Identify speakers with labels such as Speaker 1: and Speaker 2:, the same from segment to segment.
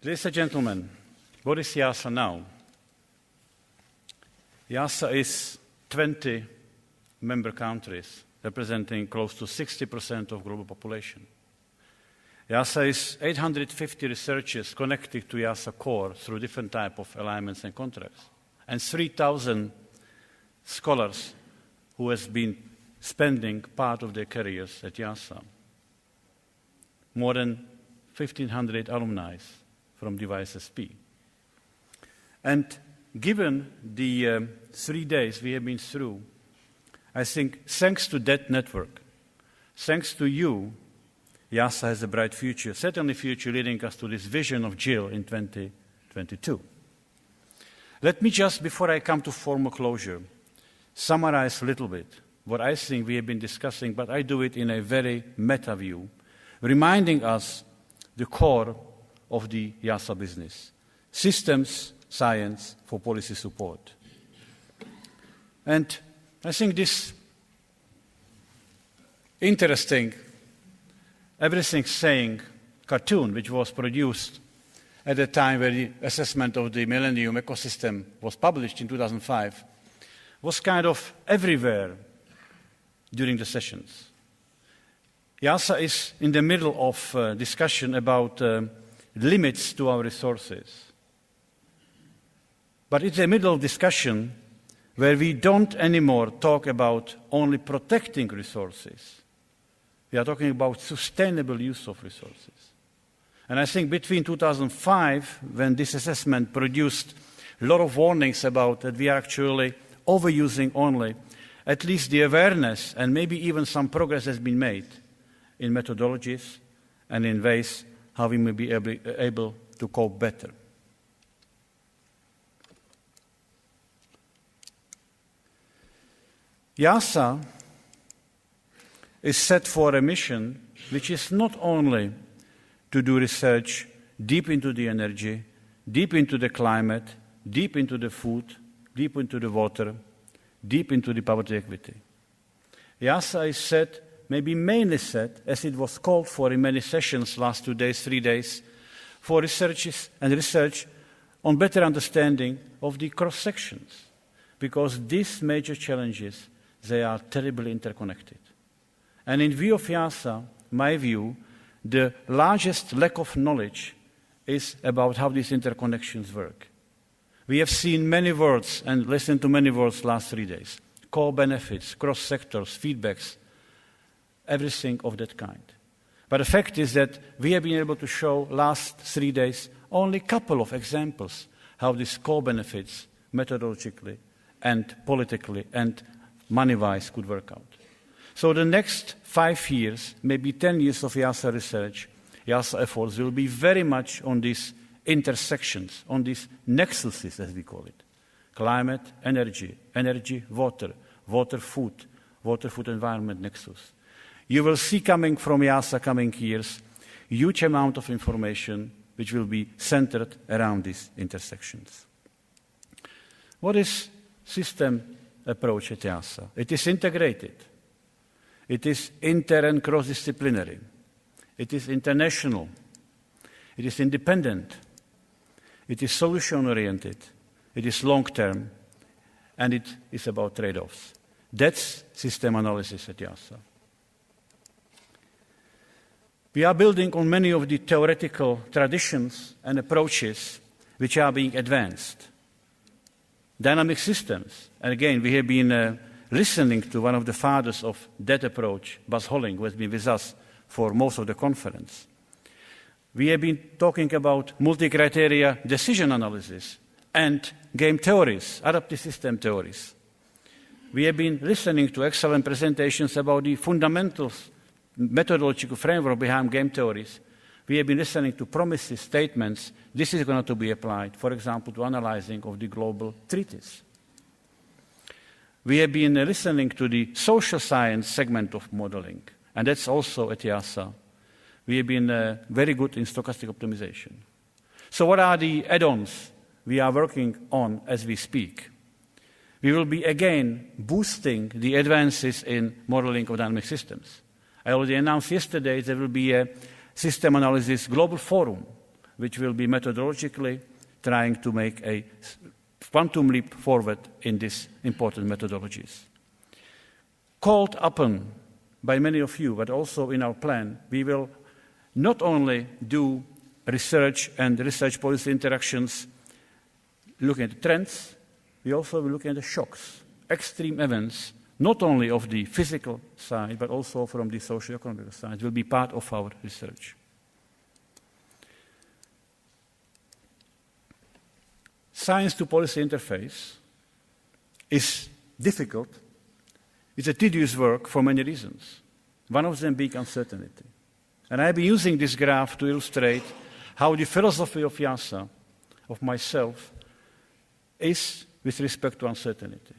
Speaker 1: Ladies and gentlemen, what is IIASA now? IIASA is 20 member countries, representing close to 60% of global population. IIASA is 850 researchers connected to IIASA core through different types of alignments and contracts, and 3,000 scholars who have been spending part of their careers at IIASA. More than 1,500 alumni from the IISSP. And given the 3 days we have been through, I think thanks to that network, thanks to you, IIASA has a bright future, certainly future leading us to this vision of Jill in 2022. Let me just, before I come to formal closure, summarize a little bit what I think we have been discussing, but I do it in a very meta view, reminding us the core of the IIASA business: systems science for policy support. And I think this interesting everything saying cartoon, which was produced at the time where the assessment of the Millennium Ecosystem was published in 2005, was kind of everywhere during the sessions. IIASA is in the middle of discussion about limits to our resources. But it's a middle of discussion where we don't anymore talk about only protecting resources. We are talking about sustainable use of resources. And I think between 2005, when this assessment produced a lot of warnings about that we are actually overusing only, at least the awareness and maybe even some progress has been made in methodologies and in ways how we may be able to cope better. IIASA is set for a mission which is not only to do research deep into the energy, deep into the climate, deep into the food, deep into the water, deep into the poverty equity. IIASA is set, maybe mainly set, as it was called for in many sessions last 2 days, 3 days, for research on better understanding of the cross-sections, because these major challenges, they are terribly interconnected. And in view of IIASA, my view, the largest lack of knowledge is about how these interconnections work. We have seen many words and listened to many words last 3 days. Core benefits, cross-sectors, feedbacks, everything of that kind. But the fact is that we have been able to show last 3 days only a couple of examples how these core benefits methodologically and politically and money-wise could work out. So the next 5 years, maybe 10 years of IIASA research, IIASA efforts will be very much on these intersections, on these nexuses, as we call it. Climate, energy, energy, water, water, food environment nexus. You will see coming from IIASA coming years, huge amount of information which will be centered around these intersections. What is system approach at IIASA? It is integrated. It is inter and cross-disciplinary. It is international. It is independent. It is solution-oriented. It is long-term. And it is about trade-offs. That's system analysis at IIASA. We are building on many of the theoretical traditions and approaches which are being advanced. Dynamic systems. And again, we have been listening to one of the fathers of that approach, Buzz Holling, who has been with us for most of the conference. We have been talking about multi-criteria decision analysis and game theories, adaptive system theories. We have been listening to excellent presentations about the fundamentals, methodological framework behind game theories. We have been listening to promises, statements. This is going to be applied, for example, to analyzing of the global treaties. We have been listening to the social science segment of modeling, and that's also at IIASA. We have been very good in stochastic optimization. So what are the add-ons we are working on as we speak? We will be again boosting the advances in modeling of dynamic systems. I already announced yesterday there will be a system analysis global forum which will be methodologically trying to make a quantum leap forward in these important methodologies. Called upon by many of you, but also in our plan, we will not only do research and research policy interactions looking at the trends, we also will look at the shocks, extreme events, not only of the physical side, but also from the socio-economic side, will be part of our research. Science to policy interface is difficult. It's a tedious work for many reasons. One of them being uncertainty. And I've been using this graph to illustrate how the philosophy of IIASA, of myself, is with respect to uncertainty.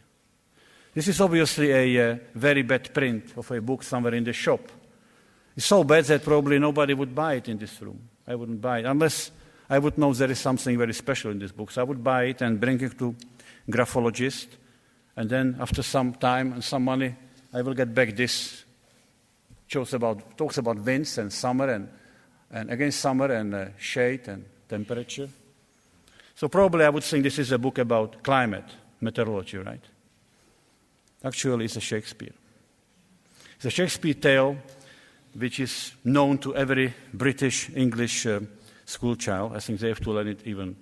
Speaker 1: This is obviously a very bad print of a book somewhere in the shop. It's so bad that probably nobody would buy it in this room. I wouldn't buy it unless I would know there is something very special in this book. So I would buy it and bring it to graphologist, and then after some time and some money, I will get back this. Talks about winds and summer and again summer and shade and temperature. So probably I would think this is a book about climate, meteorology, right? Actually, it's a Shakespeare. It's a Shakespeare tale which is known to every British English school child. I think they have to learn it even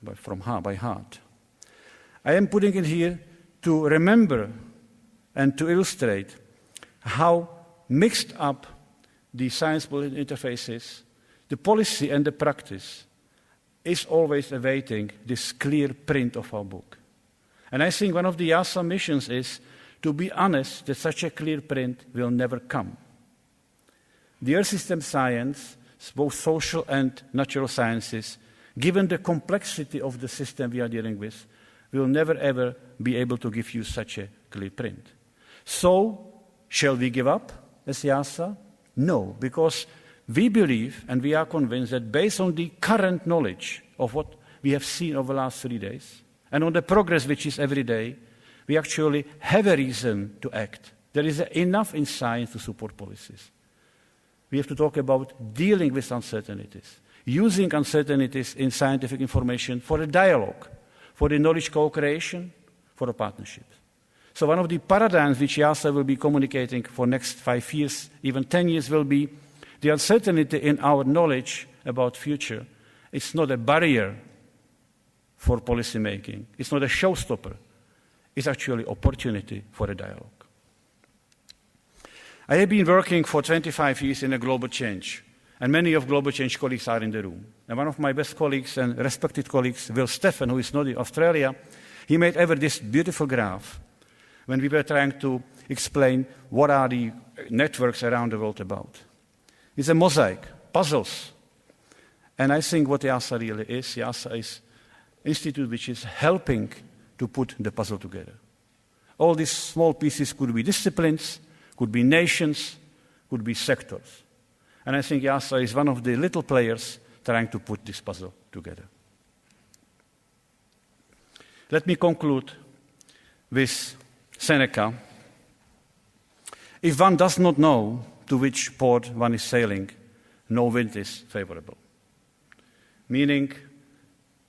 Speaker 1: by heart. I am putting it here to remember and to illustrate how mixed up the science-policy interfaces, the policy and the practice is always awaiting this clear print of our book. And I think one of the IIASA missions is to be honest that such a clear print will never come. The Earth system science, both social and natural sciences, given the complexity of the system we are dealing with, will never ever be able to give you such a clear print. So, shall we give up as IIASA? No, because we believe and we are convinced that based on the current knowledge of what we have seen over the last 3 days, and on the progress which is every day, we actually have a reason to act. There is enough in science to support policies. We have to talk about dealing with uncertainties, using uncertainties in scientific information for a dialogue, for the knowledge co-creation, for a partnership. So one of the paradigms which IIASA will be communicating for next 5 years, even 10 years, will be the uncertainty in our knowledge about future. It's not a barrier for policy making. It's not a showstopper. It's actually opportunity for a dialogue. I have been working for 25 years in a global change, and many of global change colleagues are in the room. And one of my best colleagues and respected colleagues, Will Steffen, who is not in Australia, he made ever this beautiful graph when we were trying to explain what are the networks around the world about. It's a mosaic, puzzles. And I think what IIASA really is, IIASA is an institute which is helping to put the puzzle together. All these small pieces could be disciplines, could be nations, could be sectors. And I think IIASA is one of the little players trying to put this puzzle together. Let me conclude with Seneca. If one does not know to which port one is sailing, no wind is favorable. Meaning,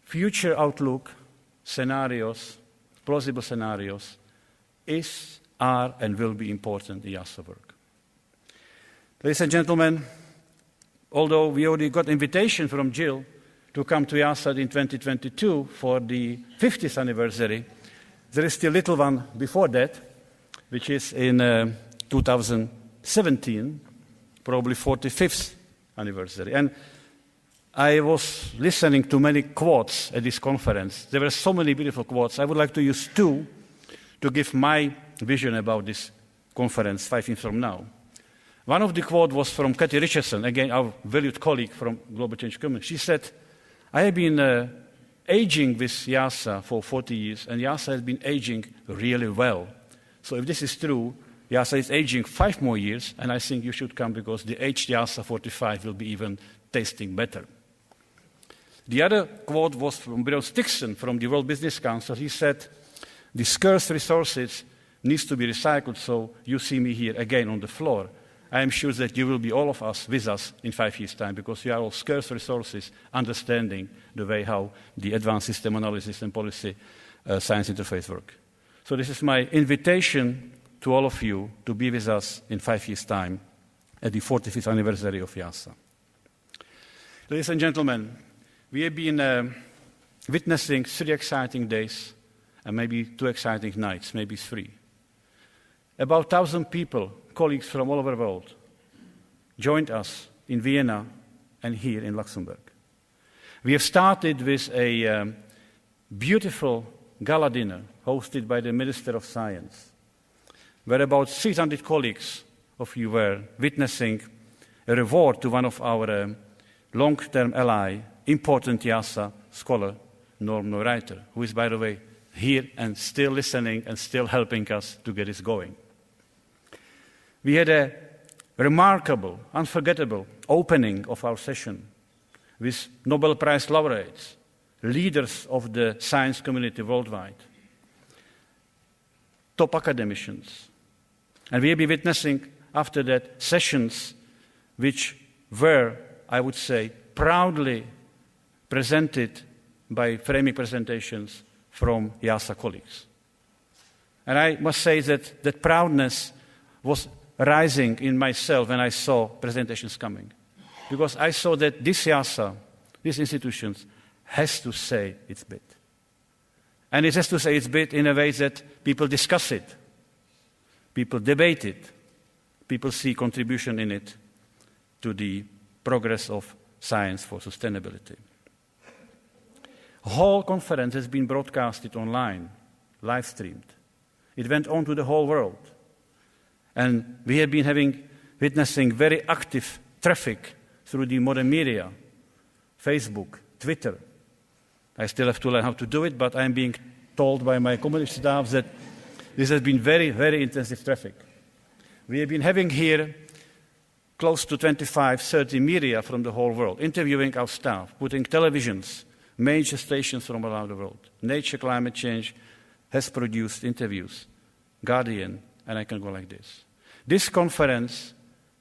Speaker 1: future outlook, scenarios, plausible scenarios, are and will be important in IIASA work. Ladies and gentlemen, although we already got invitation from Jill to come to IIASA in 2022 for the 50th anniversary, there is still a little one before that, which is in 2017, probably 45th anniversary. And I was listening to many quotes at this conference. There were so many beautiful quotes. I would like to use 2 to give my vision about this conference 5 years from now. One of the quotes was from Kathy Richardson, again, our valued colleague from Global Change Community. She said, I have been aging with IIASA for 40 years, and IIASA has been aging really well. So if this is true, IIASA is aging 5 more years, and I think you should come because the aged IIASA 45 will be even tasting better. The other quote was from Bill Stixon from the World Business Council. He said, the scarce resources needs to be recycled, so you see me here again on the floor. I am sure that you will be all of us with us in 5 years' time, because you are all scarce resources understanding the way how the advanced system analysis and policy science interface work. So this is my invitation to all of you to be with us in 5 years' time at the 45th anniversary of IIASA. Ladies and gentlemen, we have been witnessing 3 exciting days and maybe 2 exciting nights, maybe 3. About 1,000 people, colleagues from all over the world, joined us in Vienna and here in Luxembourg. We have started with a beautiful gala dinner hosted by the Minister of Science, where about 600 colleagues of you were witnessing a reward to one of our long-term ally, important IIASA scholar, Norm Neureiter, who is, by the way, here and still listening and still helping us to get this going. We had a remarkable, unforgettable opening of our session with Nobel Prize laureates, leaders of the science community worldwide, top academicians. And we have been witnessing after that sessions which were, I would say, proudly presented by framing presentations from IIASA colleagues. And I must say that that proudness was rising in myself when I saw presentations coming. Because I saw that this IIASA, these institutions, has to say its bit. And it has to say its bit in a way that people discuss it, people debate it, people see contribution in it to the progress of science for sustainability. The whole conference has been broadcasted online, live streamed. It went on to the whole world. And we have been witnessing very active traffic through the modern media, Facebook, Twitter. I still have to learn how to do it, but I'm being told by my community staff that this has been very, very intensive traffic. We have been having here close to 25, 30 media from the whole world, interviewing our staff, putting televisions, major stations from around the world. Nature Climate Change has produced interviews, Guardian, and I can go like this. This conference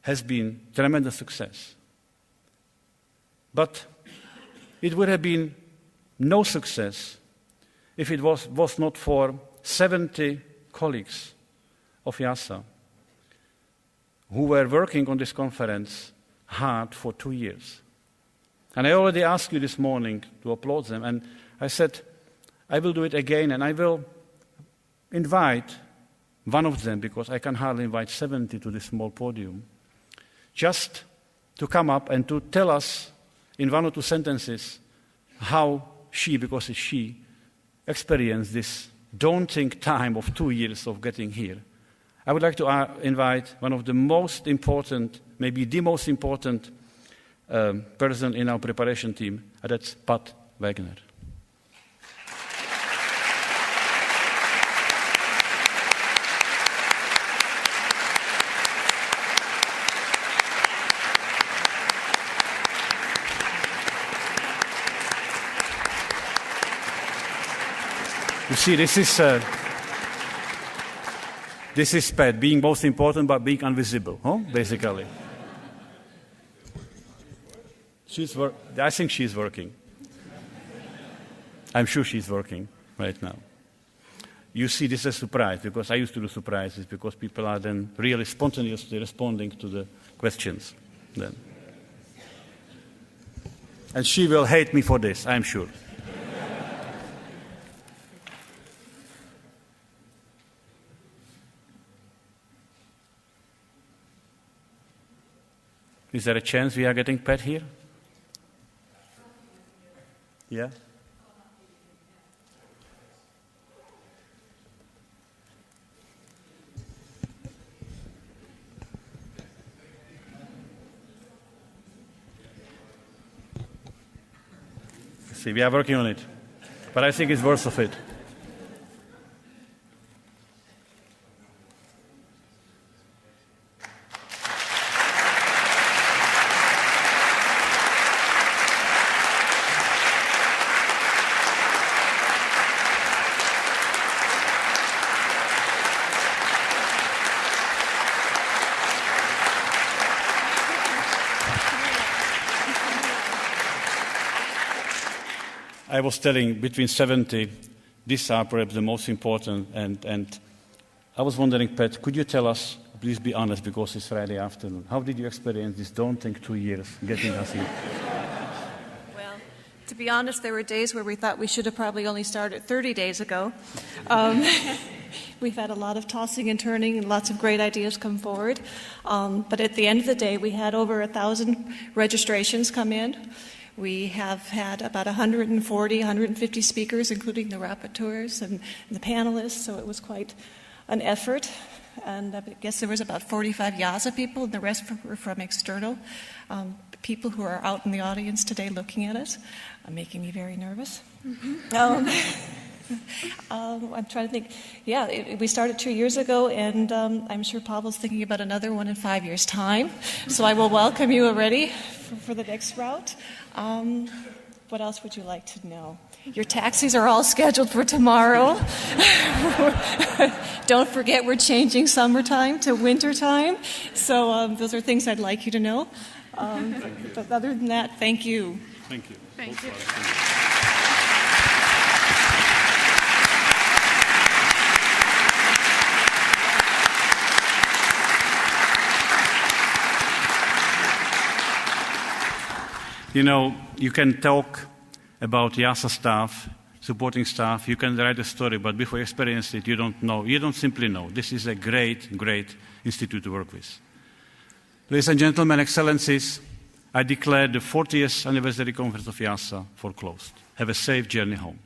Speaker 1: has been a tremendous success. But it would have been no success if it was not for 70 colleagues of IIASA who were working on this conference hard for 2 years. And I already asked you this morning to applaud them, and I said, I will do it again, and I will invite one of them, because I can hardly invite 70 to this small podium, just to come up and to tell us in 1 or 2 sentences how she, because it's she, experienced this daunting time of 2 years of getting here. I would like to invite one of the most important, maybe the most important person in our preparation team, and that's Pat Wagner. You see, this is Pat, being most important but being invisible, basically. I think she's working. I'm sure she's working right now. You see, this is a surprise, because I used to do surprises, because people are then really spontaneously responding to the questions. Then. And she will hate me for this, I'm sure. Is there a chance we are getting Pat here? Yeah? See, we are working on it. But I think it's worth of it. I was telling between 70, these are perhaps the most important. And I was wondering, Pat, could you tell us, please be honest because it's Friday afternoon, how did you experience this daunting 2 years getting us here?
Speaker 2: Well, to be honest, there were days where we thought we should have probably only started 30 days ago. We've had a lot of tossing and turning and lots of great ideas come forward. But at the end of the day, we had over 1,000 registrations come in. We have had about 140, 150 speakers, including the rapporteurs and the panelists, so it was quite an effort. And I guess there was about 45 IIASA people, and the rest were from external people who are out in the audience today looking at us, making me very nervous. I'm trying to think. Yeah, we started 2 years ago, and I'm sure Pavel's thinking about another one in 5 years' time. So I will welcome you already for the next route. What else would you like to know? Your taxis are all scheduled for tomorrow. Don't forget we're changing summertime to wintertime. So those are things I'd like you to know. But other than that, thank you.
Speaker 1: Thank you.
Speaker 2: Thank you.
Speaker 1: You know, you can talk about IIASA staff, supporting staff, you can write a story, but before you experience it, you don't know. You don't simply know. This is a great, great institute to work with. Ladies and gentlemen, excellencies, I declare the 40th anniversary conference of IIASA for closed. Have a safe journey home.